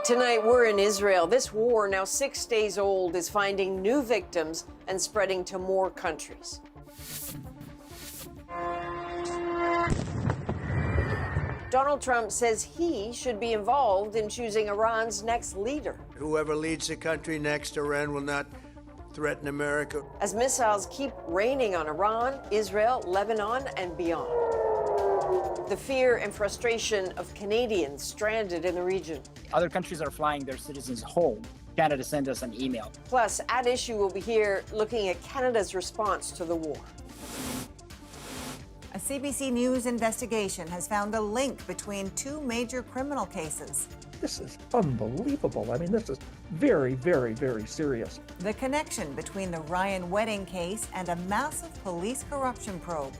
Tonight, we're in Israel. This war, now 6 days old, is finding new victims and spreading to more countries. Donald Trump says he should be involved in choosing Iran's next leader. Whoever leads the country next, Iran will not threaten America. As missiles keep raining on Iran, Israel, Lebanon, and beyond. The fear and frustration of Canadians stranded in the region. Other countries are flying their citizens home. Canada sent us an email. Plus, at issue, we'll be here looking at Canada's response to the war. A CBC News investigation has found a link between two major criminal cases. This is unbelievable. I mean, this is very, very, very serious. The connection between the Ryan wedding case and a massive police corruption probe.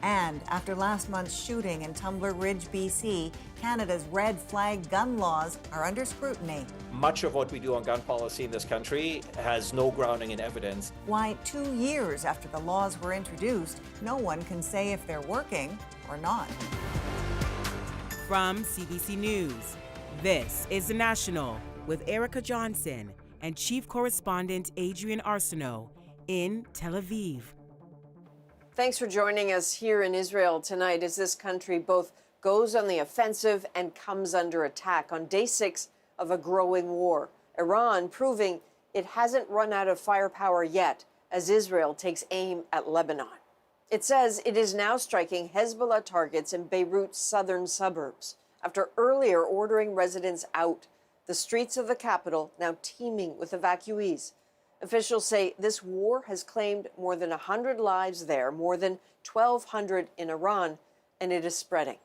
And after last month's shooting in Tumbler Ridge, BC, Canada's red flag gun laws are under scrutiny. Much of what we do on gun policy in this country has no grounding in evidence. Why 2 years after the laws were introduced, no one can say if they're working or not. From CBC News, this is The National with Erica Johnson and Chief Correspondent Adrienne Arsenault in Tel Aviv. Thanks for joining us here in Israel tonight as this country both goes on the offensive and comes under attack on day 6 of a growing war. Iran proving it hasn't run out of firepower yet as Israel takes aim at Lebanon. It says it is now striking Hezbollah targets in Beirut's southern suburbs after earlier ordering residents out. The streets of the capital now teeming with evacuees. Officials say this war has claimed more than 100 lives there, more than 1,200 in Iran, and it is spreading.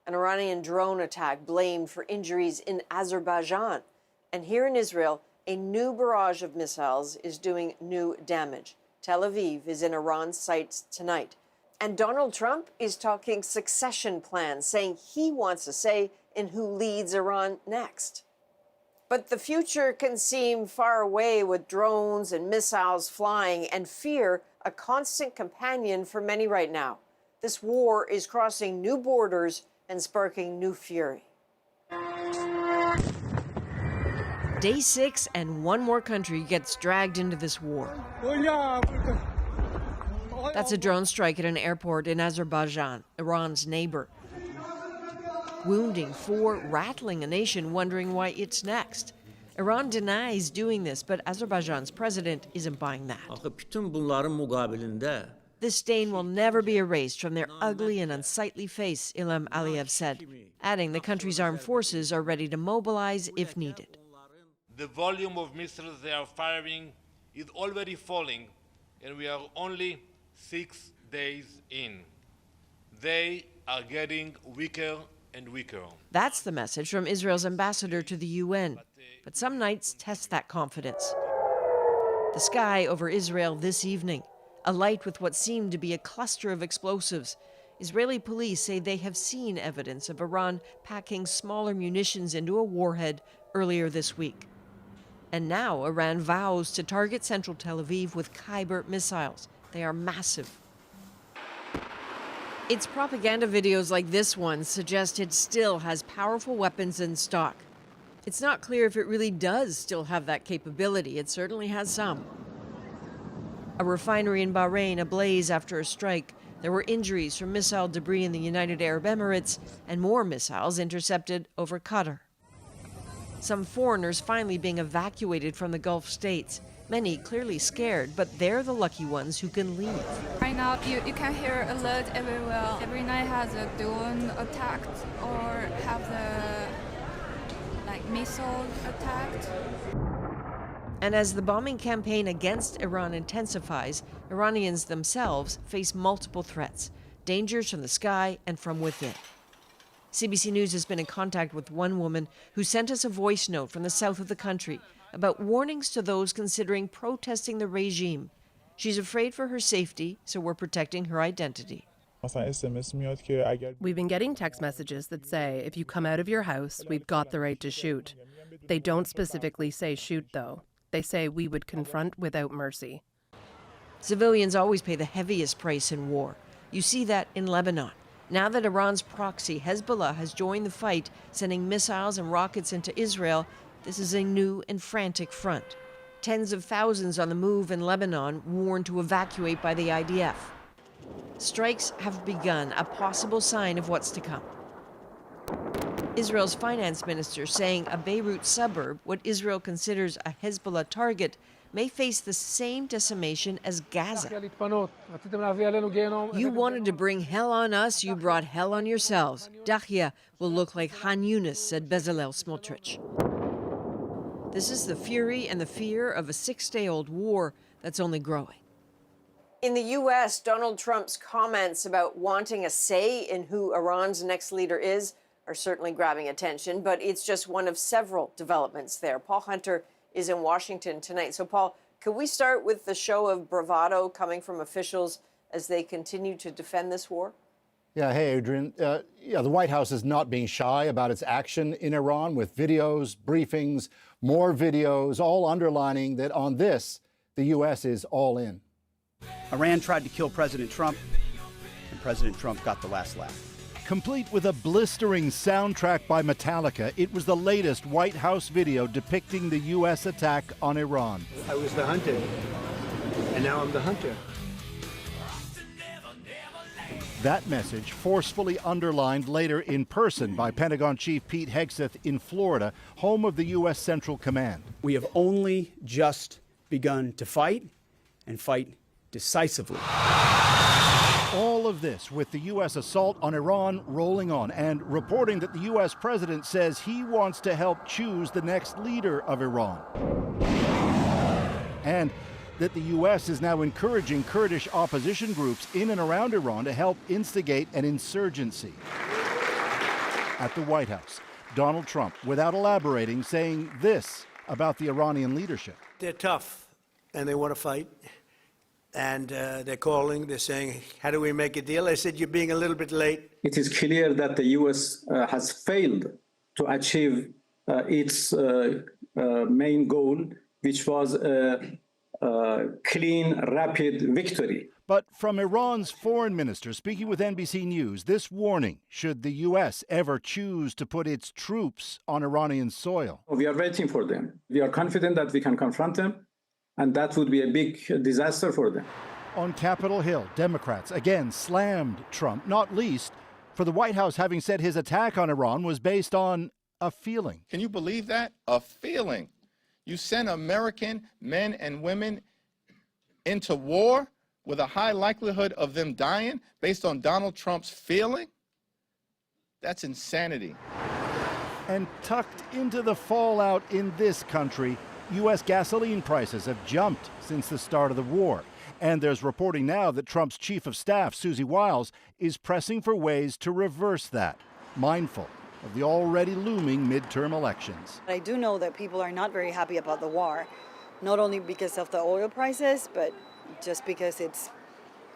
An Iranian drone attack blamed for injuries in Azerbaijan. And here in Israel, a new barrage of missiles is doing new damage. Tel Aviv is in Iran's sights tonight. And Donald Trump is talking succession plans, saying he wants a say in who leads Iran next. But the future can seem far away with drones and missiles flying and fear a constant companion for many right now. This war is crossing new borders and sparking new fury. Day 6 and one more country gets dragged into this war. That's a drone strike at an airport in Azerbaijan, Iran's neighbor. Wounding 4, rattling a nation wondering why it's next. Iran denies doing this, but Azerbaijan's president isn't buying that. This stain will never be erased from their ugly and unsightly face, Ilham Aliyev said, adding the country's armed forces are ready to mobilize if needed. The volume of missiles they are firing is already falling, and we are only 6 days in. They are getting weaker and weaker. That's the message from Israel's ambassador to the UN. But some nights test that confidence. The sky over Israel this evening, alight with what seemed to be a cluster of explosives. Israeli police say they have seen evidence of Iran packing smaller munitions into a warhead earlier this week. And now Iran vows to target central Tel Aviv with Khyber missiles. They are massive. Its propaganda videos like this one suggest it still has powerful weapons in stock. It's not clear if it really does still have that capability. It certainly has some. A refinery in Bahrain ablaze after a strike. There were injuries from missile debris in the United Arab Emirates and more missiles intercepted over Qatar. Some foreigners finally being evacuated from the Gulf states. Many clearly scared, but they're the lucky ones who can leave. Right now, you can hear alert everywhere. Every night has a drone attacked or have the missile attacked. And as the bombing campaign against Iran intensifies, Iranians themselves face multiple threats, dangers from the sky and from within. CBC News has been in contact with one woman who sent us a voice note from the south of the country about warnings to those considering protesting the regime. She's afraid for her safety, so we're protecting her identity. We've been getting text messages that say, if you come out of your house, we've got the right to shoot. They don't specifically say shoot, though. They say we would confront without mercy. Civilians always pay the heaviest price in war. You see that in Lebanon. Now that Iran's proxy, Hezbollah, has joined the fight, sending missiles and rockets into Israel, this is a new and frantic front. Tens of thousands on the move in Lebanon, warned to evacuate by the IDF. Strikes have begun, a possible sign of what's to come. Israel's finance minister saying a Beirut suburb, what Israel considers a Hezbollah target, may face the same decimation as Gaza. You wanted to bring hell on us, you brought hell on yourselves. Dahya will look like Han Yunis, said Bezalel Smotrich. This is the fury and the fear of a six-day-old war that's only growing. In the U.S., Donald Trump's comments about wanting a say in who Iran's next leader is are certainly grabbing attention, but it's just one of several developments there. Paul Hunter is in Washington tonight. So, Paul, could we start with the show of bravado coming from officials as they continue to defend this war? Yeah, hey, Adrienne. The White House is not being shy about its action in Iran with videos, briefings, more videos, all underlining that on this, the U.S. is all in. Iran tried to kill President Trump, and President Trump got the last laugh. Complete with a blistering soundtrack by Metallica, it was the latest White House video depicting the U.S. attack on Iran. I was the hunted, and now I'm the hunter. That message forcefully underlined later in person by Pentagon Chief Pete Hegseth in Florida, home of the U.S. Central Command. We have only just begun to fight, and fight decisively. All of this with the U.S. assault on Iran rolling on and reporting that the U.S. president says he wants to help choose the next leader of Iran. And that the U.S. is now encouraging Kurdish opposition groups in and around Iran to help instigate an insurgency. At the White House, Donald Trump, without elaborating, saying this about the Iranian leadership. They're tough, and they want to fight. And they're calling, they're saying, how do we make a deal? I said, you're being a little bit late. It is clear that the U.S. Has failed to achieve its main goal, which was a clean, rapid victory. But from Iran's foreign minister speaking with NBC News, this warning, should the U.S. ever choose to put its troops on Iranian soil. We are waiting for them. We are confident that we can confront them, and that would be a big disaster for them. On Capitol Hill, Democrats again slammed Trump, not least for the White House having said his attack on Iran was based on a feeling. Can you believe that? A feeling. You send American men and women into war with a high likelihood of them dying based on Donald Trump's feeling? That's insanity. And tucked into the fallout in this country, U.S. gasoline prices have jumped since the start of the war. And there's reporting now that Trump's chief of staff, Susie Wiles, is pressing for ways to reverse that, mindful of the already looming midterm elections. I do know that people are not very happy about the war, not only because of the oil prices, but just because it's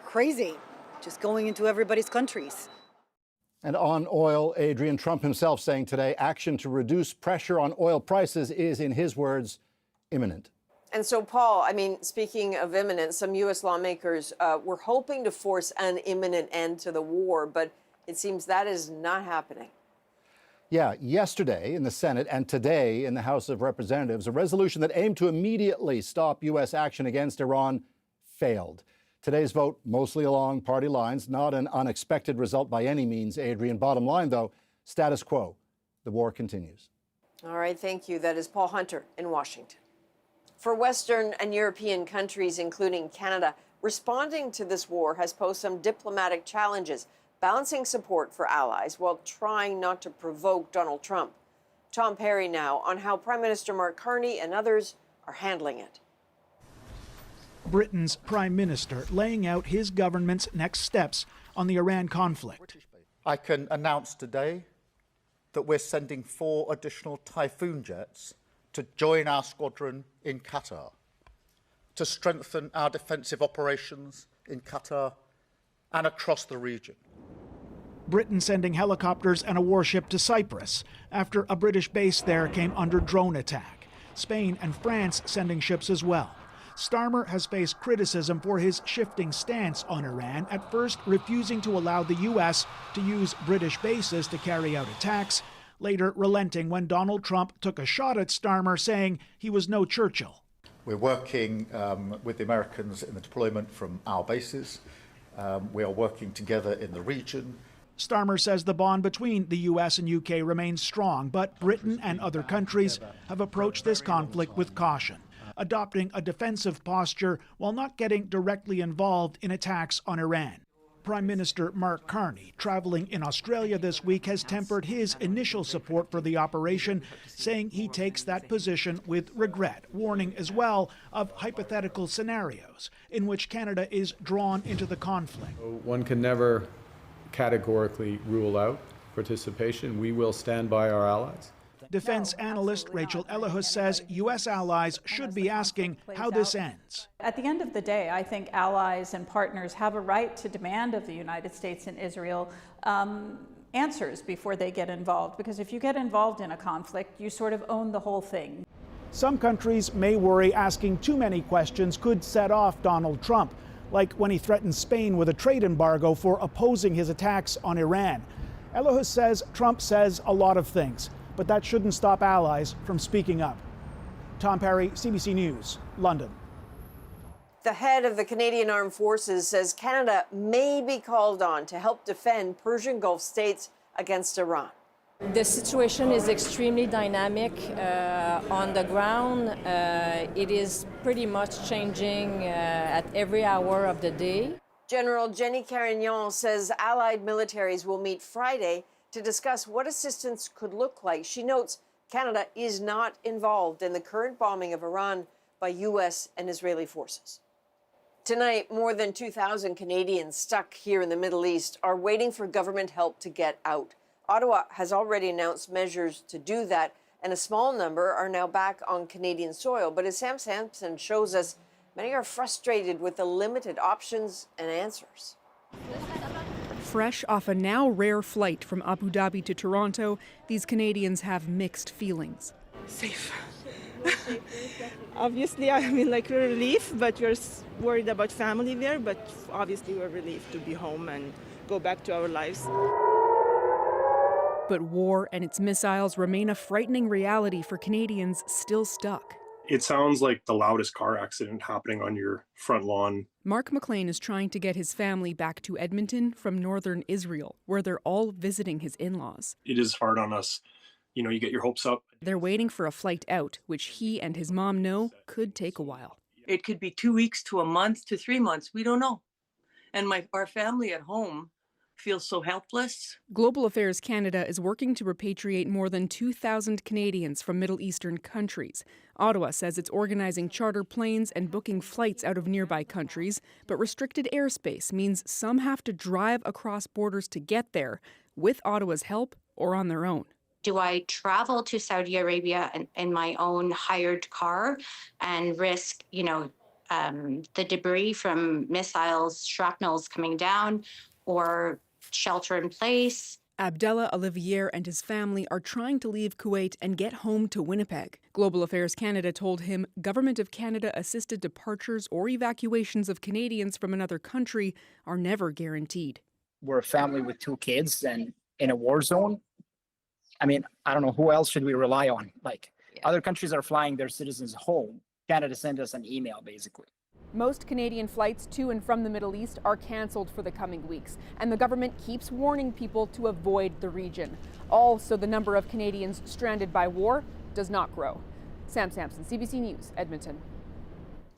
crazy, just going into everybody's countries. And on oil, Adrienne, Trump himself saying today action to reduce pressure on oil prices is, in his words, imminent. And so, Paul, I mean, speaking of imminent, some U.S. lawmakers were hoping to force an imminent end to the war, but it seems that is not happening. Yeah, yesterday in the Senate and today in the House of Representatives, a resolution that aimed to immediately stop U.S. action against Iran failed. Today's vote, mostly along party lines, not an unexpected result by any means, Adrienne. Bottom line, though, status quo. The war continues. All right, thank you. That is Paul Hunter in Washington. For Western and European countries, including Canada, responding to this war has posed some diplomatic challenges, balancing support for allies while trying not to provoke Donald Trump. Tom Perry now on how Prime Minister Mark Carney and others are handling it. Britain's Prime Minister laying out his government's next steps on the Iran conflict. I can announce today that we're sending 4 additional Typhoon jets to join our squadron in Qatar, to strengthen our defensive operations in Qatar and across the region. Britain sending helicopters and a warship to Cyprus after a British base there came under drone attack. Spain and France sending ships as well. Starmer has faced criticism for his shifting stance on Iran, at first refusing to allow the U.S. to use British bases to carry out attacks, later relenting when Donald Trump took a shot at Starmer, saying he was no Churchill. We're working with the Americans in the deployment from our bases. We are working together in the region. Starmer says the bond between the U.S. and U.K. remains strong, but Britain and other countries have approached this conflict with caution, adopting a defensive posture while not getting directly involved in attacks on Iran. Prime Minister Mark Carney, traveling in Australia this week, has tempered his initial support for the operation, saying he takes that position with regret, warning as well of hypothetical scenarios in which Canada is drawn into the conflict. One can never categorically rule out participation. We will stand by our allies. Defense analyst Rachel Ellihus says U.S. allies should be asking how this ends. At the end of the day, I think allies and partners have a right to demand of the United States and Israel answers before they get involved, because if you get involved in a conflict, you sort of own the whole thing. Some countries may worry asking too many questions could set off Donald Trump, like when he threatened Spain with a trade embargo for opposing his attacks on Iran. Ellihus says Trump says a lot of things, but that shouldn't stop allies from speaking up. Tom Perry, CBC News, London. The head of the Canadian Armed Forces says Canada may be called on to help defend Persian Gulf states against Iran. The situation is extremely dynamic on the ground. It is pretty much changing at every hour of the day. General Jenny Carignan says allied militaries will meet Friday to discuss what assistance could look like. She notes Canada is not involved in the current bombing of Iran by U.S. and Israeli forces. Tonight, more than 2,000 Canadians stuck here in the Middle East are waiting for government help to get out. Ottawa has already announced measures to do that, and a small number are now back on Canadian soil. But as Sam Sampson shows us, many are frustrated with the limited options and answers. Fresh off a now rare flight from Abu Dhabi to Toronto, these Canadians have mixed feelings. Safe. Obviously, I mean, like, we're relief, but we're worried about family there. But obviously, we're relieved to be home and go back to our lives. But war and its missiles remain a frightening reality for Canadians still stuck. It sounds like the loudest car accident happening on your front lawn. Mark McLean is trying to get his family back to Edmonton from northern Israel, where they're all visiting his in-laws. It is hard on us. You know, you get your hopes up. They're waiting for a flight out, which he and his mom know could take a while. It could be 2 weeks to a month to 3 months. We don't know. And our family at home feels so helpless. Global Affairs Canada is working to repatriate more than 2,000 Canadians from Middle Eastern countries. Ottawa says it's organizing charter planes and booking flights out of nearby countries, but restricted airspace means some have to drive across borders to get there, with Ottawa's help or on their own. Do I travel to Saudi Arabia in my own hired car and risk, the debris from missiles, shrapnels coming down, or shelter in place? Abdallah Olivier and his family are trying to leave Kuwait and get home to Winnipeg. Global Affairs Canada told him Government of Canada assisted departures or evacuations of Canadians from another country are never guaranteed. We're a family with 2 kids and in a war zone. I mean, I don't know, who else should we rely on? Other countries are flying their citizens home. Canada sent us an email, basically. Most Canadian flights to and from the Middle East are cancelled for the coming weeks, and the government keeps warning people to avoid the region. All so the number of Canadians stranded by war does not grow. Sam Sampson, CBC News, Edmonton.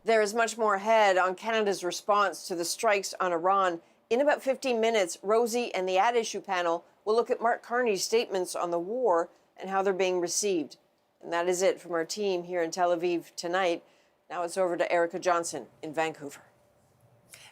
There is much more ahead on Canada's response to the strikes on Iran. In about 15 minutes, Rosie and the At Issue panel will look at Mark Carney's statements on the war and how they're being received. And that is it from our team here in Tel Aviv tonight. Now it's over to Erica Johnson in Vancouver.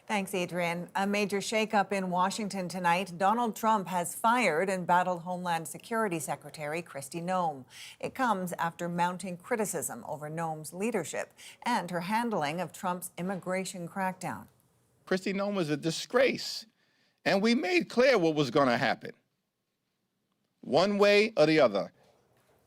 Thanks, Adrienne. A major shakeup in Washington tonight. Donald Trump has fired embattled Homeland Security Secretary Kristi Noem. It comes after mounting criticism over Noem's leadership and her handling of Trump's immigration crackdown. Kristi Noem was a disgrace, and we made clear what was going to happen. One way or the other.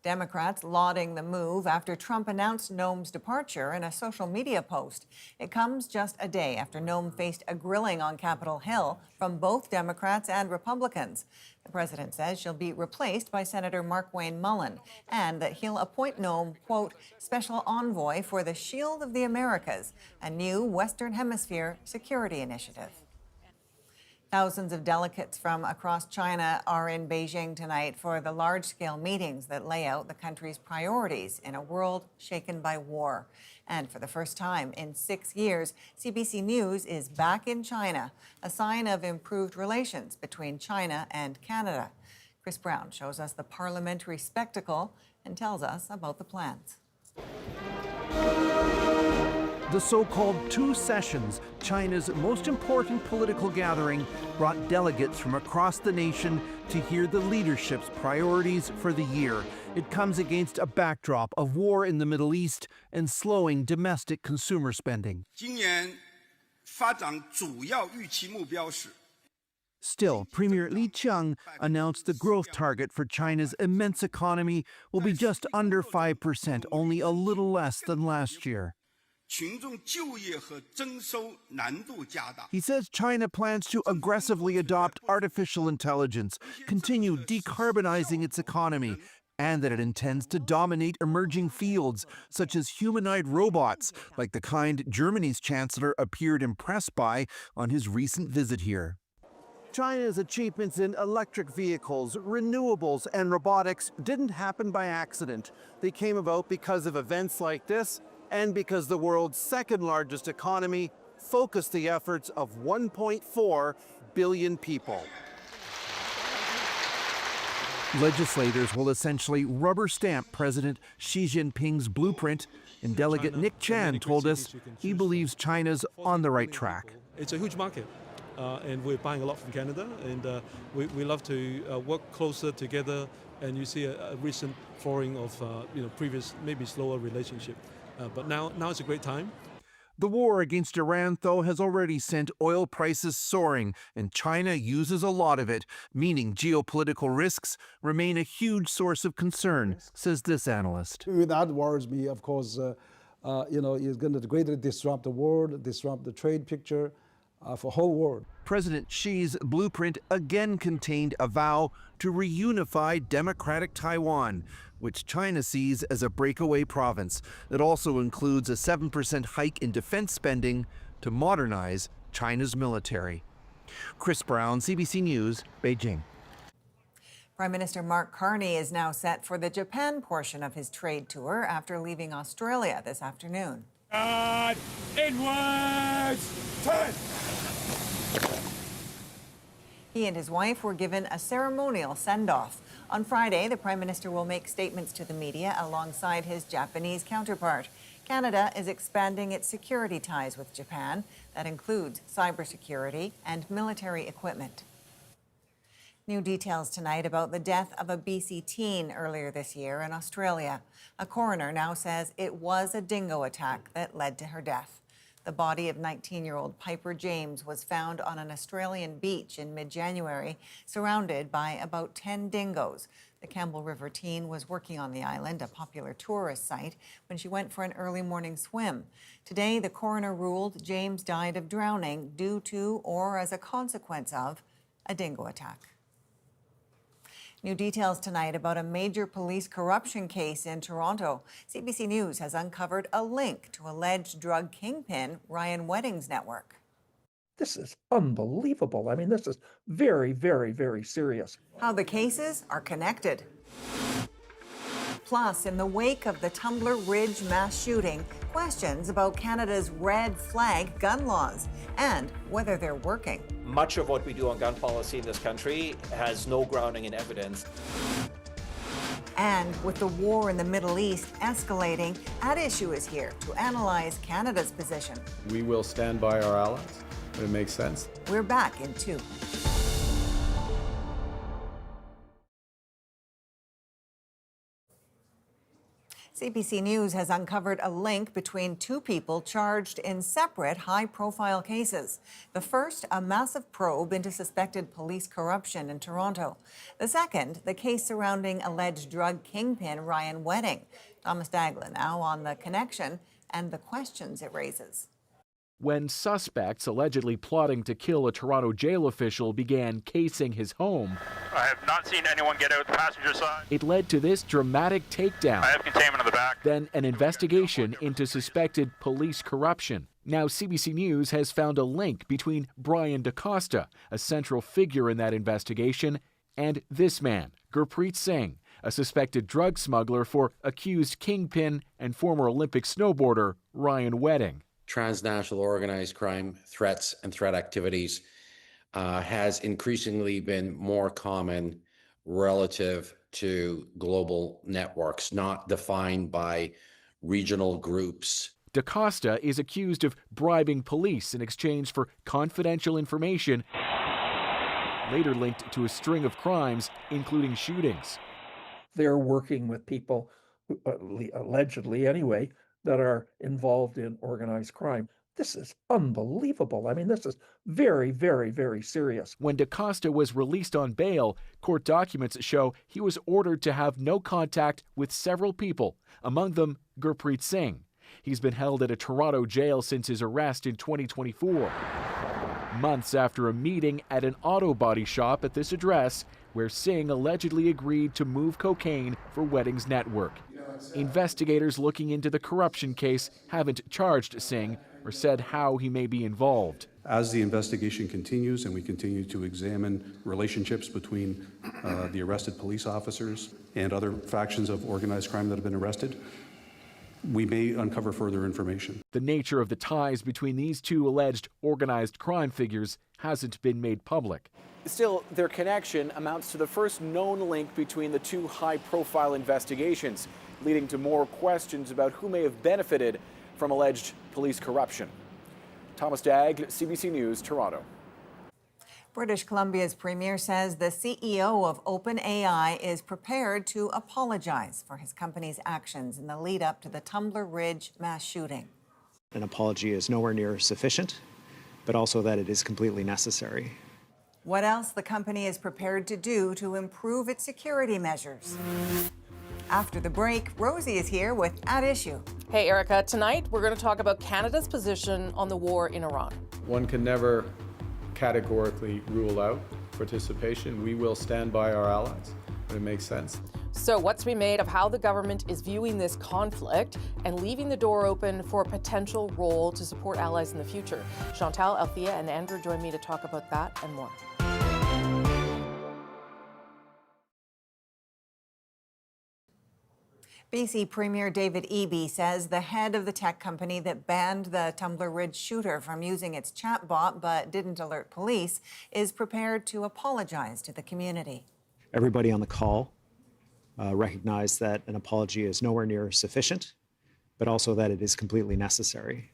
Democrats lauding the move after Trump announced Noem's departure in a social media post. It comes just a day after Noem faced a grilling on Capitol Hill from both Democrats and Republicans. The president says she'll be replaced by Senator Markwayne Mullin and that he'll appoint Noem, quote, special envoy for the Shield of the Americas, a new Western Hemisphere security initiative. Thousands of delegates from across China are in Beijing tonight for the large-scale meetings that lay out the country's priorities in a world shaken by war. And for the first time in 6 years, CBC News is back in China, a sign of improved relations between China and Canada. Chris Brown shows us the parliamentary spectacle and tells us about the plans. The so-called Two Sessions, China's most important political gathering, brought delegates from across the nation to hear the leadership's priorities for the year. It comes against a backdrop of war in the Middle East and slowing domestic consumer spending. Still, Premier Li Qiang announced the growth target for China's immense economy will be just under 5%, only a little less than last year. He says China plans to aggressively adopt artificial intelligence, continue decarbonizing its economy, and that it intends to dominate emerging fields, such as humanoid robots, like the kind Germany's chancellor appeared impressed by on his recent visit here. China's achievements in electric vehicles, renewables, and robotics didn't happen by accident. They came about because of events like this, and because the world's second largest economy focused the efforts of 1.4 billion people. Legislators will essentially rubber stamp President Xi Jinping's blueprint, and Delegate Nick Chan told us he believes China's on the right track. It's a huge market, and we're buying a lot from Canada, and we love to work closer together, and you see a recent flooring of previous, maybe slower relationship. But now it's a great time. The war against Iran, though, has already sent oil prices soaring, and China uses a lot of it, meaning geopolitical risks remain a huge source of concern, says this analyst. That worries me, of course. It's going to greatly disrupt the world, disrupt the trade picture for the whole world. President Xi's blueprint again contained a vow to reunify democratic Taiwan, which China sees as a breakaway province. It also includes a 7% hike in defense spending to modernize China's military. Chris Brown, CBC News, Beijing. Prime Minister Mark Carney is now set for the Japan portion of his trade tour after leaving Australia this afternoon. Inwards, turn! He and his wife were given a ceremonial send-off. On Friday, the Prime Minister will make statements to the media alongside his Japanese counterpart. Canada is expanding its security ties with Japan. That includes cybersecurity and military equipment. New details tonight about the death of a BC teen earlier this year in Australia. A coroner now says it was a dingo attack that led to her death. The body of 19-year-old Piper James was found on an Australian beach in mid-January, surrounded by about 10 dingoes. The Campbell River teen was working on the island, a popular tourist site, when she went for an early morning swim. Today, the coroner ruled James died of drowning due to or as a consequence of a dingo attack. New details tonight about a major police corruption case in Toronto. CBC News has uncovered a link to alleged drug kingpin Ryan Wedding's network. This is unbelievable. I mean, this is very, very, very serious. How the cases are connected. Plus, in the wake of the Tumbler Ridge mass shooting, questions about Canada's red flag gun laws and whether they're working. Much of what we do on gun policy in this country has no grounding in evidence. And with the war in the Middle East escalating, At Issue is here to analyze Canada's position. We will stand by our allies when it makes sense. We're back in 2. CBC News has uncovered a link between two people charged in separate high-profile cases. The first, a massive probe into suspected police corruption in Toronto. The second, the case surrounding alleged drug kingpin Ryan Wedding. Thomas Daglan now on the connection and the questions it raises. When suspects allegedly plotting to kill a Toronto jail official began casing his home, I have not seen anyone get out the passenger side. it led to this dramatic takedown. I have containment in the back. Then an investigation into suspected police corruption. Now CBC News has found a link between Brian DaCosta, a central figure in that investigation, and this man, Gurpreet Singh, a suspected drug smuggler for accused kingpin and former Olympic snowboarder Ryan Wedding. Transnational organized crime threats and threat activities has increasingly been more common relative to global networks, not defined by regional groups. DaCosta is accused of bribing police in exchange for confidential information, later linked to a string of crimes, including shootings. They're working with people, allegedly anyway, that are involved in organized crime. This is unbelievable. I mean, this is very, very, very serious. When DaCosta was released on bail, court documents show he was ordered to have no contact with several people, among them Gurpreet Singh. He's been held at a Toronto jail since his arrest in 2024. Months after a meeting at an auto body shop at this address, where Singh allegedly agreed to move cocaine for Wedding's network. Investigators looking into the corruption case haven't charged Singh or said how he may be involved. As the investigation continues and we continue to examine relationships between the arrested police officers and other factions of organized crime that have been arrested, we may uncover further information. The nature of the ties between these two alleged organized crime figures hasn't been made public. Still, their connection amounts to the first known link between the two high-profile investigations, leading to more questions about who may have benefited from alleged police corruption. Thomas Dagg, CBC News, Toronto. British Columbia's premier says the CEO of OpenAI is prepared to apologize for his company's actions in the lead up to the Tumbler Ridge mass shooting. An apology is nowhere near sufficient, but also that it is completely necessary. What else the company is prepared to do to improve its security measures. After the break, Rosie is here with At Issue. Hey, Erica. Tonight, we're going to talk about Canada's position on the war in Iran. One can never categorically rule out participation. We will stand by our allies when it makes sense. So what's to be made of how the government is viewing this conflict and leaving the door open for a potential role to support allies in the future? Chantal, Althea, and Andrew join me to talk about that and more. BC Premier David Eby says the head of the tech company that banned the Tumbler Ridge shooter from using its chatbot but didn't alert police is prepared to apologize to the community. Everybody on the call recognized that an apology is nowhere near sufficient, but also that it is completely necessary.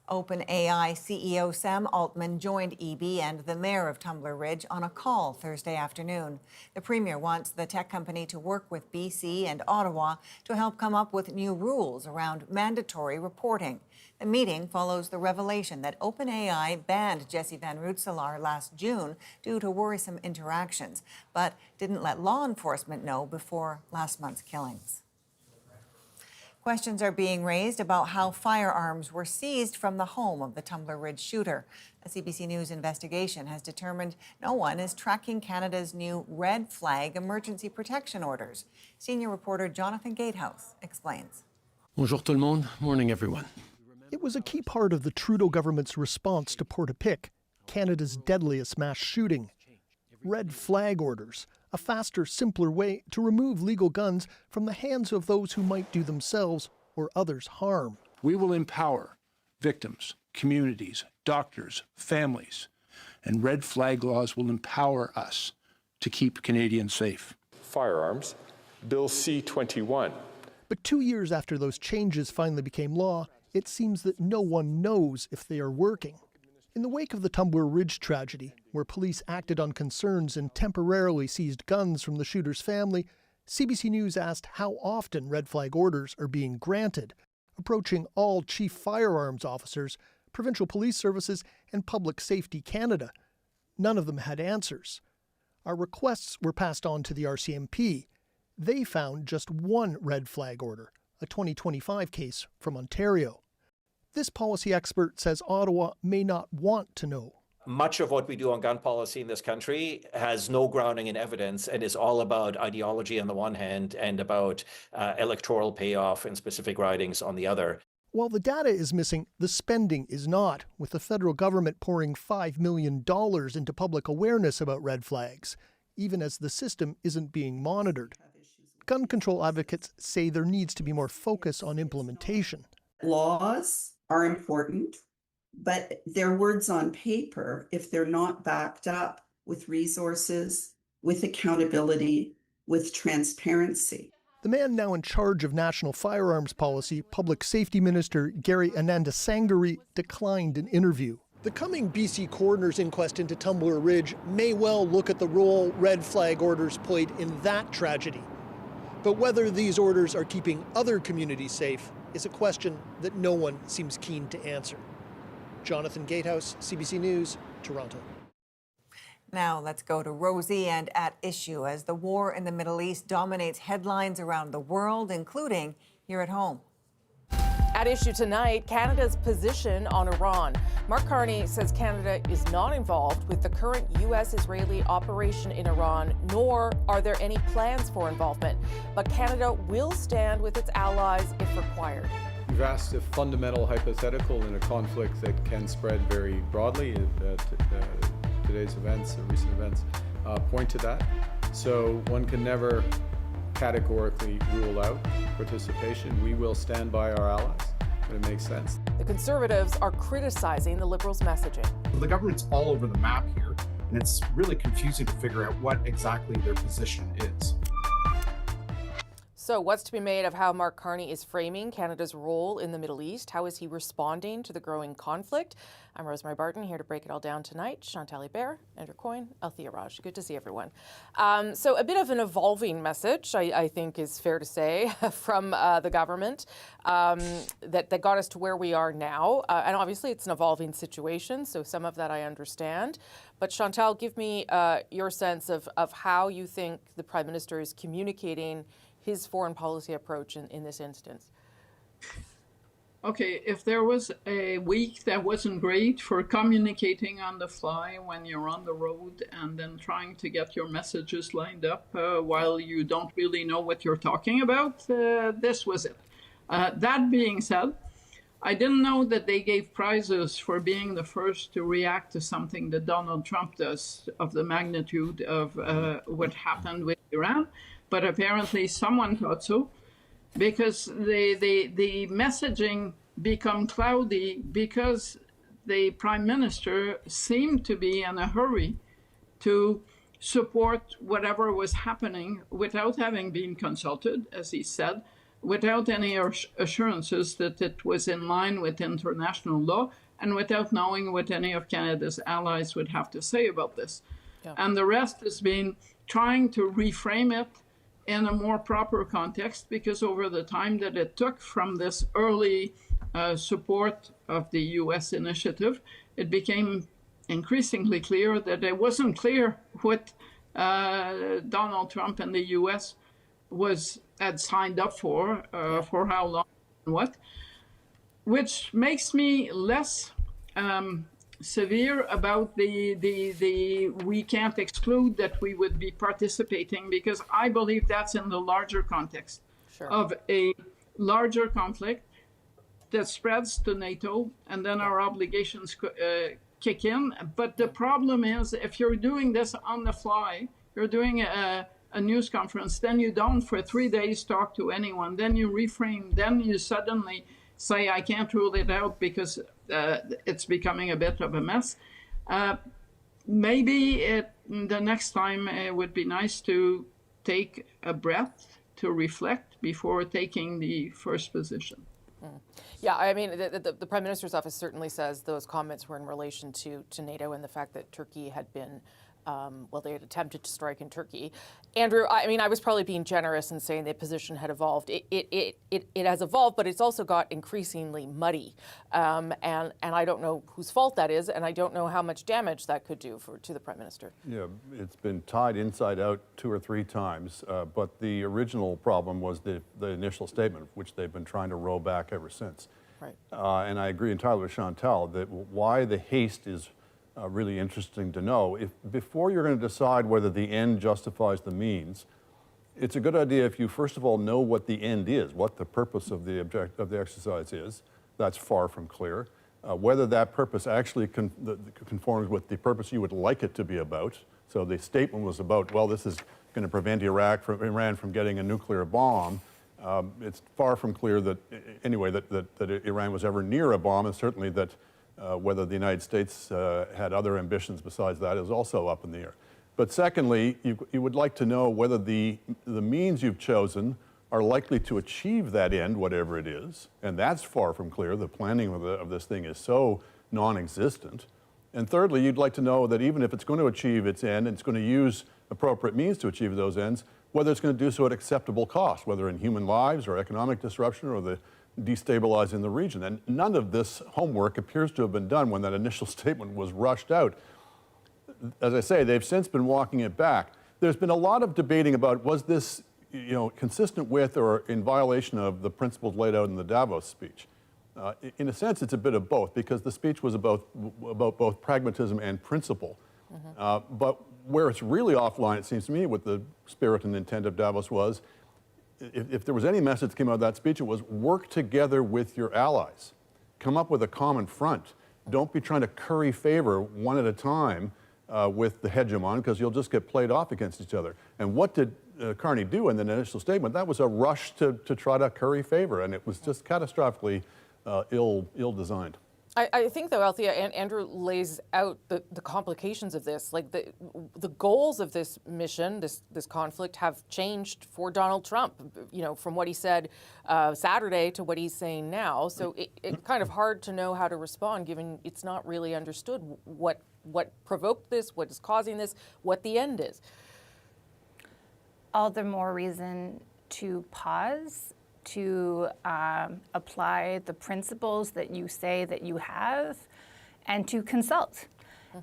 OpenAI CEO Sam Altman joined Eby and the mayor of Tumbler Ridge on a call Thursday afternoon. The premier wants the tech company to work with BC and Ottawa to help come up with new rules around mandatory reporting. The meeting follows the revelation that OpenAI banned Jesse Van Rootselaar last June due to worrisome interactions, but didn't let law enforcement know before last month's killings. Questions are being raised about how firearms were seized from the home of the Tumbler Ridge shooter. A CBC News investigation has determined no one is tracking Canada's new red flag emergency protection orders. Senior reporter Jonathan Gatehouse explains. Bonjour tout le monde. Morning, everyone. It was a key part of the Trudeau government's response to Port-au-Pic, Canada's deadliest mass shooting. Red flag orders, a faster, simpler way to remove legal guns from the hands of those who might do themselves or others harm. We will empower victims, communities, doctors, families, and red flag laws will empower us to keep Canadians safe. Firearms, Bill C-21. But 2 years after those changes finally became law, it seems that no one knows if they are working. In the wake of the Tumbler Ridge tragedy, where police acted on concerns and temporarily seized guns from the shooter's family, CBC News asked how often red flag orders are being granted, approaching all chief firearms officers, provincial police services, and Public Safety Canada. None of them had answers. Our requests were passed on to the RCMP. They found just one red flag order, a 2025 case from Ontario. This policy expert says Ottawa may not want to know. Much of what we do on gun policy in this country has no grounding in evidence and is all about ideology on the one hand and about electoral payoff in specific ridings on the other. While the data is missing, the spending is not, with the federal government pouring $5 million into public awareness about red flags, even as the system isn't being monitored. Gun control advocates say there needs to be more focus on implementation. Laws are important, but they're words on paper if they're not backed up with resources, with accountability, with transparency. The man now in charge of national firearms policy, Public Safety Minister Gary Anandasangari, declined an interview. The coming BC coroner's inquest into Tumbler Ridge may well look at the role red flag orders played in that tragedy. But whether these orders are keeping other communities safe is a question that no one seems keen to answer. Jonathan Gatehouse, CBC News, Toronto. Now let's go to Rosie and At Issue as the war in the Middle East dominates headlines around the world, including here at home. At issue tonight, Canada's position on Iran. Mark Carney says Canada is not involved with the current U.S.-Israeli operation in Iran, nor are there any plans for involvement. But Canada will stand with its allies if required. You've asked a fundamental hypothetical in a conflict that can spread very broadly. Today's events, recent events, point to that. So one can never categorically rule out participation. We will stand by our allies when it makes sense. The Conservatives are criticizing the Liberals' messaging. The government's all over the map here, and it's really confusing to figure out what exactly their position is. So what's to be made of how Mark Carney is framing Canada's role in the Middle East? How is he responding to the growing conflict? I'm Rosemary Barton, here to break it all down tonight. Chantal Hébert, Andrew Coyne, Althea Raj. Good to see everyone. So a bit of an evolving message, I think is fair to say, from the government that got us to where we are now. And obviously it's an evolving situation, so some of that I understand. But Chantal, give me your sense of how you think the Prime Minister is communicating his foreign policy approach in this instance. Okay, if there was a week that wasn't great for communicating on the fly when you're on the road and then trying to get your messages lined up while you don't really know what you're talking about, this was it. That being said, I didn't know that they gave prizes for being the first to react to something that Donald Trump does of the magnitude of what happened with Iran. But apparently someone thought so, because the messaging become cloudy because the Prime Minister seemed to be in a hurry to support whatever was happening without having been consulted, as he said, without any assurances that it was in line with international law, and without knowing what any of Canada's allies would have to say about this. Yeah. And the rest has been trying to reframe it in a more proper context, because over the time that it took from this early support of the U.S. initiative, it became increasingly clear that it wasn't clear what Donald Trump and the U.S. had signed up for how long and what, which makes me less severe about the we can't exclude that we would be participating, because I believe that's in the larger context of a larger conflict that spreads to NATO, and then our obligations kick in. But the problem is, if you're doing this on the fly, you're doing a news conference, then you don't for 3 days talk to anyone, then you reframe, then you suddenly say, I can't rule it out because it's becoming a bit of a mess. Maybe the next time it would be nice to take a breath to reflect before taking the first position. Yeah, I mean, the Prime Minister's office certainly says those comments were in relation to NATO and the fact that Turkey had been they had attempted to strike in Turkey. Andrew, I mean, I was probably being generous in saying the position had evolved. It has evolved, but it's also got increasingly muddy. And I don't know whose fault that is, and I don't know how much damage that could do to the Prime Minister. Yeah, it's been tied inside out 2 or 3 times, but the original problem was the initial statement, which they've been trying to roll back ever since. Right. And I agree entirely with Chantal that why the haste is really interesting to know. Before you're going to decide whether the end justifies the means, it's a good idea if you first of all know what the end is, what the purpose of the exercise is. That's far from clear. Whether that purpose actually conforms with the purpose you would like it to be about. So the statement was about, well, this is going to prevent Iran from getting a nuclear bomb. It's far from clear that, anyway, that Iran was ever near a bomb, and certainly that whether the United States had other ambitions besides that is also up in the air. But secondly, you would like to know whether the means you've chosen are likely to achieve that end, whatever it is, and that's far from clear. The planning of this thing is so non-existent. And thirdly, you'd like to know that even if it's going to achieve its end and it's going to use appropriate means to achieve those ends, whether it's going to do so at acceptable cost, whether in human lives or economic disruption or the destabilizing the region. And none of this homework appears to have been done when that initial statement was rushed out. As I say, they've since been walking it back. There's been a lot of debating about, was this consistent with or in violation of the principles laid out in the Davos speech? In a sense, it's a bit of both, because the speech was about both pragmatism and principle. But where it's really offline, it seems to me, with the spirit and intent of Davos was, if there was any message that came out of that speech, it was work together with your allies. Come up with a common front. Don't be trying to curry favor one at a time with the hegemon, because you'll just get played off against each other. And what did Carney do in the initial statement? That was a rush to try to curry favor, and it was just catastrophically ill-designed. I think, though, Althea, and Andrew lays out the complications of this. Like the goals of this mission, this conflict, have changed for Donald Trump. From what he said Saturday to what he's saying now. So it's kind of hard to know how to respond, given it's not really understood what provoked this, what is causing this, what the end is. All the more reason to pause, to apply the principles that you say that you have, and to consult.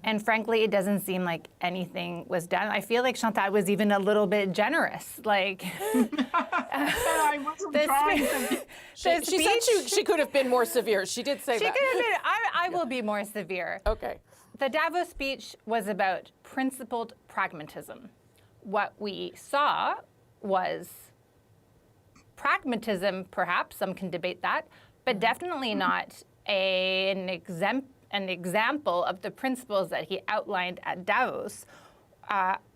And frankly, it doesn't seem like anything was done. I feel like Chantal was even a little bit generous. Like, I wasn't trying to. She said she could have been more severe. She did say that. She could have been. I will be more severe. Okay. The Davos speech was about principled pragmatism. What we saw was pragmatism, perhaps, some can debate that, but definitely not an example of the principles that he outlined at Davos,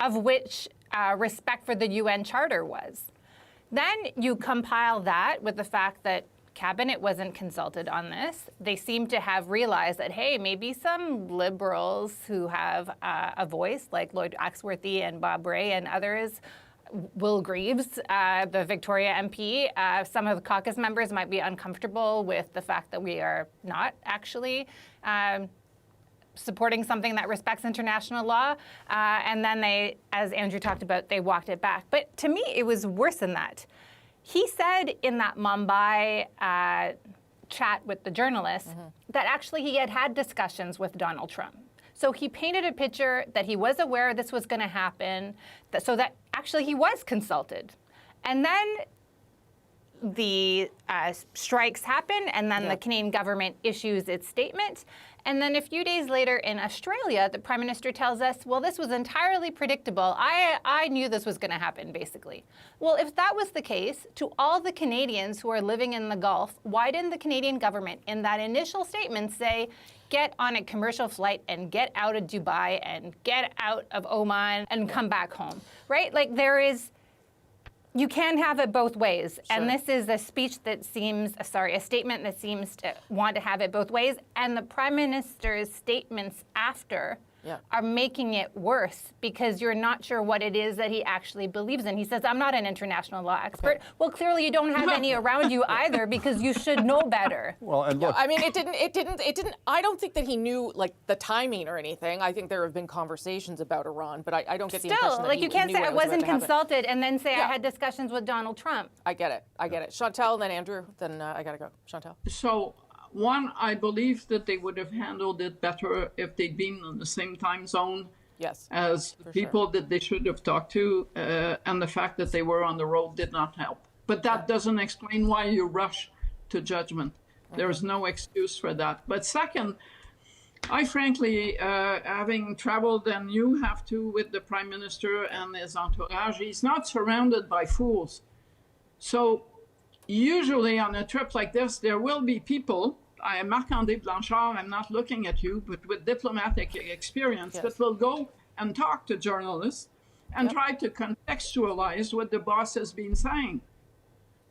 of which respect for the UN Charter was. Then you compile that with the fact that Cabinet wasn't consulted on this. They seem to have realized that, hey, maybe some liberals who have a voice, like Lloyd Axworthy and Bob Rae and others, Will Greaves, the Victoria MP, some of the caucus members might be uncomfortable with the fact that we are not actually supporting something that respects international law. And then they, as Andrew talked about, they walked it back. But to me, it was worse than that. He said in that Mumbai chat with the journalists that actually he had had discussions with Donald Trump. So he painted a picture that he was aware this was going to happen, so that actually he was consulted. And then the strikes happen, and then the Canadian government issues its statement. And then a few days later in Australia, the Prime Minister tells us, well, this was entirely predictable. I knew this was going to happen, basically. Well, if that was the case, to all the Canadians who are living in the Gulf, why didn't the Canadian government in that initial statement say, get on a commercial flight and get out of Dubai and get out of Oman and come back home, right? Like you can have it both ways. Sure. And this is a speech that seems, a statement that seems to want to have it both ways. And the Prime Minister's statements after are making it worse because you're not sure what it is that he actually believes in. He says, I'm not an international law expert. Well, clearly you don't have any around you either because you should know better. Well, and look, I mean, it didn't, I don't think that he knew like the timing or anything. I think there have been conversations about Iran, but I don't get the impression that like you can't say I wasn't consulted and then say I Yeah. had discussions with Donald Trump. I get it. Chantal, then Andrew, then I gotta go. Chantal. So, one, I believe that they would have handled it better if they'd been in the same time zone as the people that they should have talked to, and the fact that they were on the road did not help. But that doesn't explain why you rush to judgment. There's no excuse for that. But second, I frankly, having traveled, and you have to, with the Prime Minister and his entourage, he's not surrounded by fools. So usually on a trip like this, there will be people, I am Marc-André Blanchard, I'm not looking at you, but with diplomatic experience, that will go and talk to journalists and try to contextualize what the boss has been saying.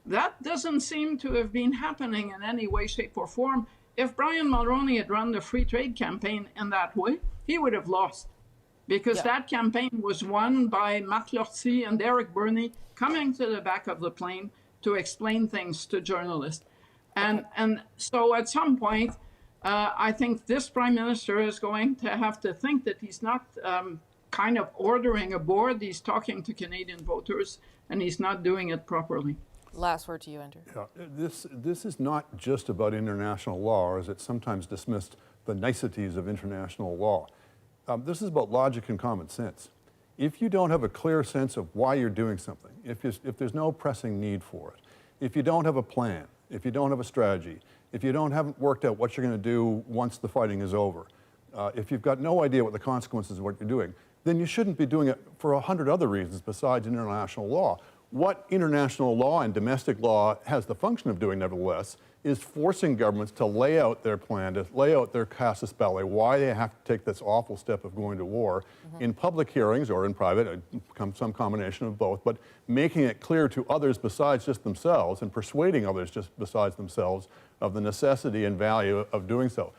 That doesn't seem to have been happening in any way, shape, or form. If Brian Mulroney had run the free trade campaign in that way, he would have lost. Because that campaign was won by Marc Lortie and Derek Burney coming to the back of the plane to explain things to journalists. And so at some point, I think this Prime Minister is going to have to think that he's not kind of ordering a board, he's talking to Canadian voters, and he's not doing it properly. Last word to you, Andrew. Yeah, this is not just about international law, or as it's sometimes dismissed, the niceties of international law. This is about logic and common sense. If you don't have a clear sense of why you're doing something, if there's no pressing need for it, if you don't have a plan, if you don't have a strategy, if you haven't worked out what you're going to do once the fighting is over, if you've got no idea what the consequences of what you're doing, then you shouldn't be doing it for 100 other reasons besides international law. What international law and domestic law has the function of doing, nevertheless, is forcing governments to lay out their plan, to lay out their casus belli, why they have to take this awful step of going to war in public hearings or in private, some combination of both, but making it clear to others besides just themselves and persuading others just besides themselves of the necessity and value of doing so.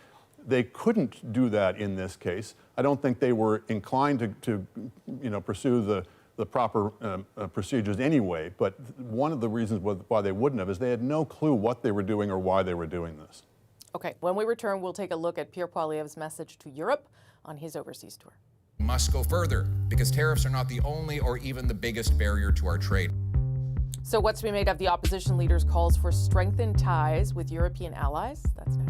They couldn't do that in this case. I don't think they were inclined to pursue the proper procedures anyway, but one of the reasons why they wouldn't have is they had no clue what they were doing or why they were doing this. Okay, when we return, we'll take a look at Pierre Poilievre's message to Europe on his overseas tour. Must go further because tariffs are not the only or even the biggest barrier to our trade. So what's to be made of the opposition leader's calls for strengthened ties with European allies? That's next.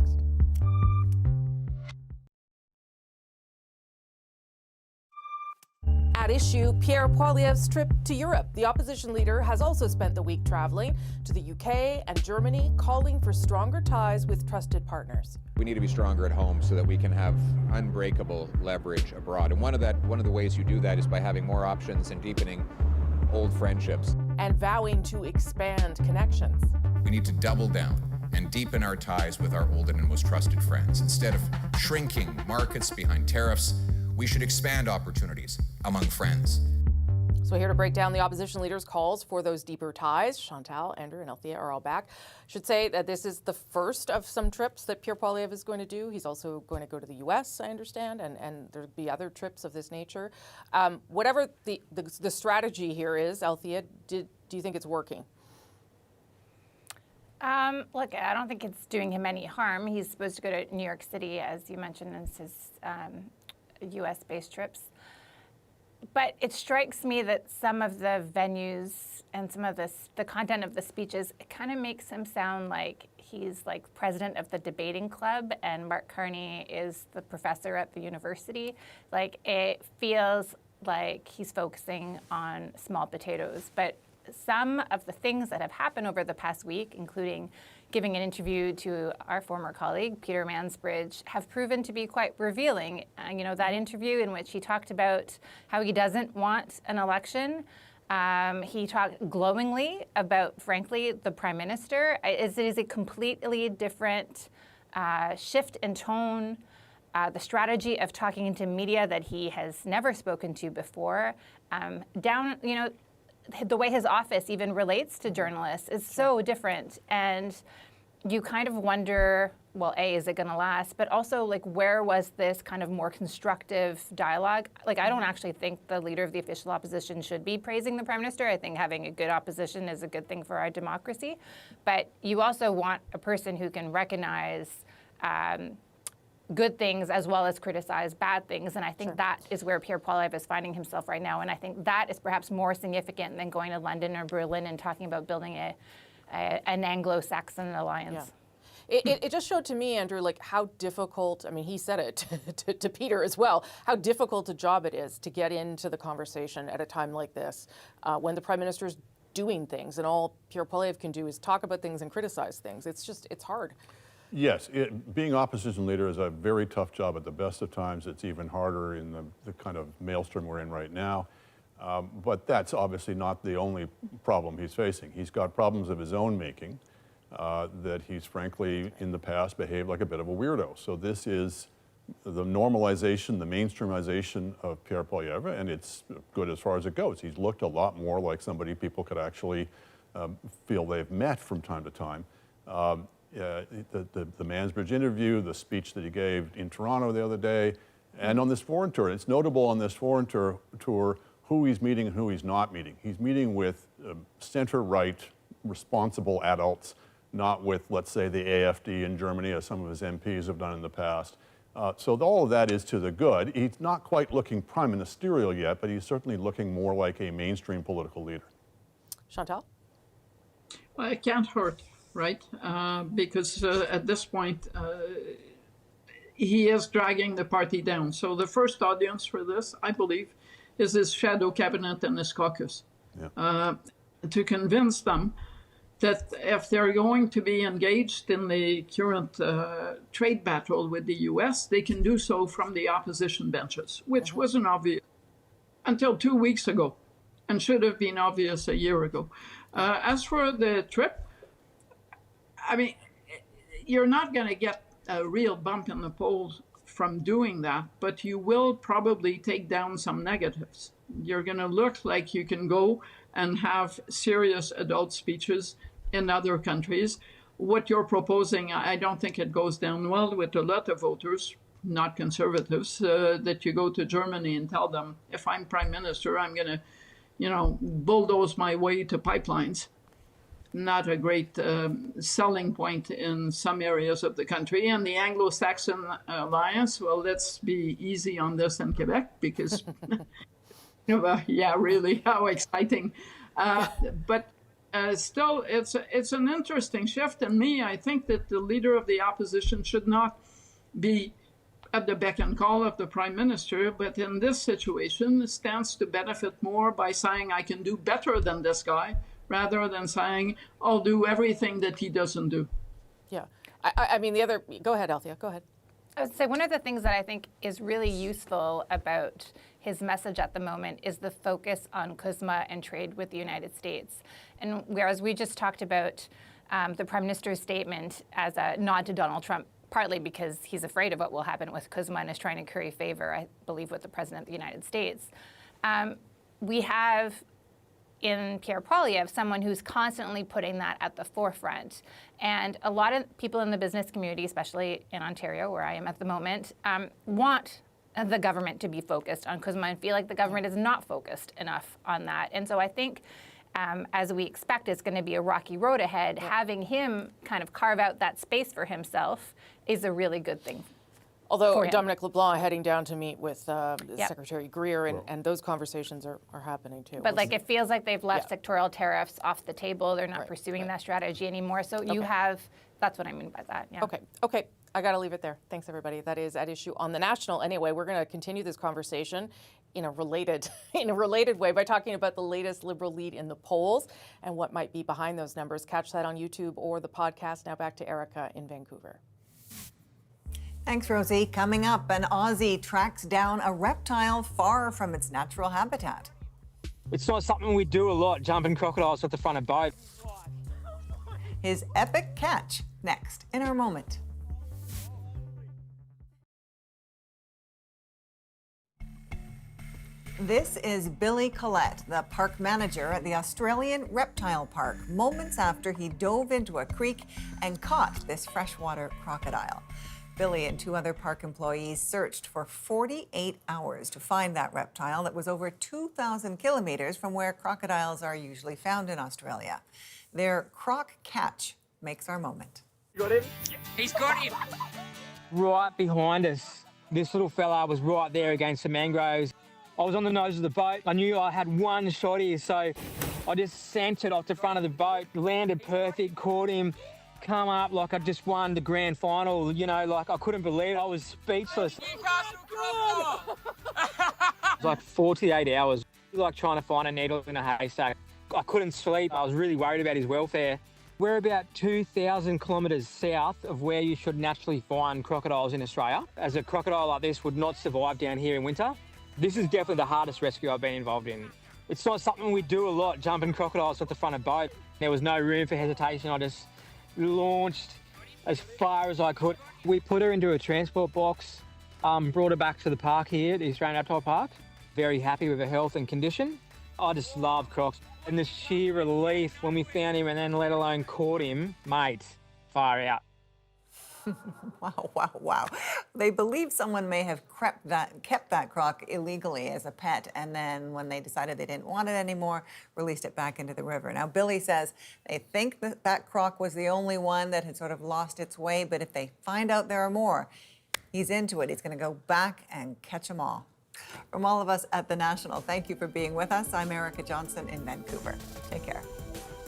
At issue, Pierre Poilievre's trip to Europe. The opposition leader has also spent the week traveling to the UK and Germany, calling for stronger ties with trusted partners. We need to be stronger at home so that we can have unbreakable leverage abroad. And one of the ways you do that is by having more options and deepening old friendships. And vowing to expand connections. We need to double down and deepen our ties with our old and most trusted friends. Instead of shrinking markets behind tariffs, we should expand opportunities among friends. So here to break down the opposition leader's calls for those deeper ties, Chantal, Andrew, and Althea are all back. Should say that this is the first of some trips that Pierre Poilievre is going to do. He's also going to go to the U.S., I understand, and there'll be other trips of this nature. Whatever the strategy here is, Althea, do you think it's working? Look, I don't think it's doing him any harm. He's supposed to go to New York City, as you mentioned, in his U.S.-based trips. But it strikes me that some of the venues and some of the content of the speeches, it kind of makes him sound like he's like president of the debating club and Mark Carney is the professor at the university. Like, it feels like he's focusing on small potatoes. But some of the things that have happened over the past week, including giving an interview to our former colleague, Peter Mansbridge, have proven to be quite revealing. That interview in which he talked about how he doesn't want an election. He talked glowingly about, frankly, the Prime Minister. It is a completely different shift in tone. The strategy of talking to media that he has never spoken to before. The way his office even relates to journalists is so different. And you kind of wonder well, A, is it going to last? But also, like, where was this kind of more constructive dialogue? Like, I don't actually think the leader of the official opposition should be praising the Prime Minister. I think having a good opposition is a good thing for our democracy. But you also want a person who can recognize good things as well as criticize bad things. And I think that is where Pierre Poilievre is finding himself right now. And I think that is perhaps more significant than going to London or Berlin and talking about building an Anglo-Saxon alliance. Yeah. It just showed to me, Andrew, like how difficult, I mean, he said it to Peter as well, how difficult a job it is to get into the conversation at a time like this, when the Prime Minister's doing things and all Pierre Poilievre can do is talk about things and criticize things. It's hard. Yes, being opposition leader is a very tough job at the best of times. It's even harder in the kind of maelstrom we're in right now. But that's obviously not the only problem he's facing. He's got problems of his own making. That he's frankly in the past behaved like a bit of a weirdo. So this is the normalization, the mainstreamization of Pierre Poilievre, and it's good as far as it goes. He's looked a lot more like somebody people could actually feel they've met from time to time. The Mansbridge interview, the speech that he gave in Toronto the other day, and on this foreign tour. It's notable on this foreign tour who he's meeting and who he's not meeting. He's meeting with center-right responsible adults, not with, let's say, the AfD in Germany, as some of his MPs have done in the past. So all of that is to the good. He's not quite looking prime ministerial yet, but he's certainly looking more like a mainstream political leader. Chantal? Well, it can't hurt, right? Because at this point, he is dragging the party down. So the first audience for this, I believe, is his shadow cabinet and his caucus. Yeah. To convince them that if they're going to be engaged in the current trade battle with the US, they can do so from the opposition benches, which wasn't obvious until 2 weeks ago and should have been obvious a year ago. As for the trip, I mean, you're not going to get a real bump in the polls from doing that, but you will probably take down some negatives. You're going to look like you can go and have serious adult speeches in other countries. What you're proposing, I don't think it goes down well with a lot of voters, not conservatives, that you go to Germany and tell them, if I'm prime minister, I'm going to, bulldoze my way to pipelines. Not a great selling point in some areas of the country. And the Anglo-Saxon alliance, well, let's be easy on this in Quebec because, yeah, really, how exciting. But still, it's an interesting shift. And I think that the leader of the opposition should not be at the beck and call of the prime minister, but in this situation, stands to benefit more by saying, I can do better than this guy, rather than saying, I'll do everything that he doesn't do. Yeah. I mean, go ahead, Althea, go ahead. I would say one of the things that I think is really useful about his message at the moment is the focus on CUSMA and trade with the United States. And whereas we just talked about the Prime Minister's statement as a nod to Donald Trump, partly because he's afraid of what will happen with CUSMA and is trying to curry favor, I believe, with the President of the United States. We have in Pierre Poilievre someone who's constantly putting that at the forefront. And a lot of people in the business community, especially in Ontario, where I am at the moment, want the government to be focused on CUSMA and feel like the government is not focused enough on that. And so I think, as we expect, it's going to be a rocky road ahead. Yeah. Having him kind of carve out that space for himself is a really good thing. Although Dominic LeBlanc heading down to meet with Secretary Greer, and those conversations are happening too. But like it feels like they've left sectoral tariffs off the table. They're not pursuing that strategy anymore. So you have, that's what I mean by that. Yeah. Okay. I got to leave it there. Thanks, everybody. That is at issue on The National. Anyway, we're going to continue this conversation in a related way by talking about the latest Liberal lead in the polls and what might be behind those numbers. Catch that on YouTube or the podcast. Now back to Erica in Vancouver. Thanks, Rosie. Coming up, an Aussie tracks down a reptile far from its natural habitat. It's not something we do a lot, jumping crocodiles at the front of boats. His epic catch, next in our moment. This is Billy Collette, the park manager at the Australian Reptile Park, moments after he dove into a creek and caught this freshwater crocodile. Billy and 2 other park employees searched for 48 hours to find that reptile that was over 2,000 kilometers from where crocodiles are usually found in Australia. Their croc catch makes our moment. You got him? He's got him! Right behind us, this little fella was right there against the mangroves. I was on the nose of the boat. I knew I had one shot here, so I just sent it off the front of the boat, landed perfect, caught him, come up like I just won the grand final. You know, like I couldn't believe it. I was speechless. Newcastle crocodile! It was like 48 hours, like trying to find a needle in a haystack. I couldn't sleep. I was really worried about his welfare. We're about 2,000 kilometres south of where you should naturally find crocodiles in Australia, as a crocodile like this would not survive down here in winter. This is definitely the hardest rescue I've been involved in. It's not something we do a lot, jumping crocodiles off the front of a boat. There was no room for hesitation. I just launched as far as I could. We put her into a transport box, brought her back to the park here, the Australian Reptile Park. Very happy with her health and condition. I just love crocs. And the sheer relief when we found him and then let alone caught him, mate, far out. Wow. They believe someone may have kept that croc illegally as a pet, and then when they decided they didn't want it anymore, released it back into the river. Now, Billy says they think that croc was the only one that had sort of lost its way, but if they find out there are more, he's into it. He's going to go back and catch them all. From all of us at The National, thank you for being with us. I'm Erica Johnson in Vancouver. Take care.